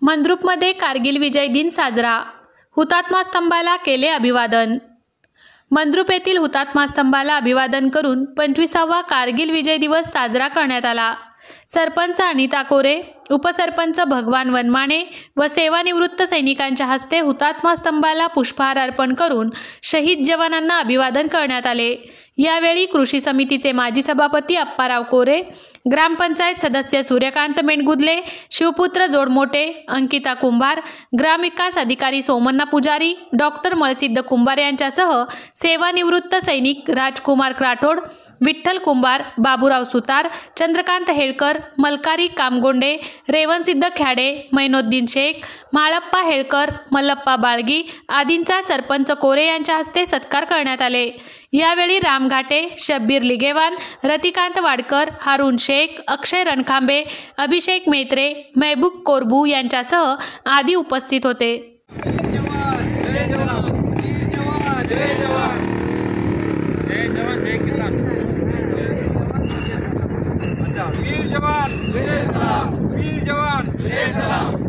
मंद्रुपमध्ये कारगिल विजय दिन साजरा, हुतात्मा स्तंभाला केले अभिवादन। मंद्रुप येथील हुतात्मा स्तंभाला अभिवादन करून 25वा कारगिल विजय दिवस साजरा करण्यात आला। सरपंच अनिता कोरे, उपसरपंच भगवान वनमाने व सेवानिवृत्त सैनिकांच्या हस्ते हुतात्मा स्तंभाला पुष्पहार अर्पण करून शहीद जवानांना अभिवादन करण्यात आले। यावेळी कृषी समितीचे माजी सभापती अप्पाराव कोरे, ग्रामपंचायत सदस्य सूर्यकांत मेंढगुदले, शिवपुत्र जोडमोटे, अंकिता कुंभार, ग्रामविकास अधिकारी सोमन्ना पुजारी, डॉक्टर मळसिद्ध कुंभार यांच्यासह सेवानिवृत्त सैनिक राजकुमार राठोड, विठ्ठल कुंभार, बाबूराव सुतार, चंद्रकांत हेळकर, मलकारी कामगोंडे, रेवणसिद्ध ख्याडे, मैनोद्दीन शेख, माळप्पा हेळकर, मल्लप्पा बाळगी आदींचा सरपंच कोरे यांच्या हस्ते सत्कार करण्यात आले। यावेळी राम घाटे, शब्बीर लिगेवान, रतिकांत वाडकर, हारून शेख, अक्षय रणखांबे, अभिषेक मेत्रे, महबूब कोरबू यांच्यासह आदी उपस्थित होते। वीर जवान जय सलाम, वीर जवान जय सलाम।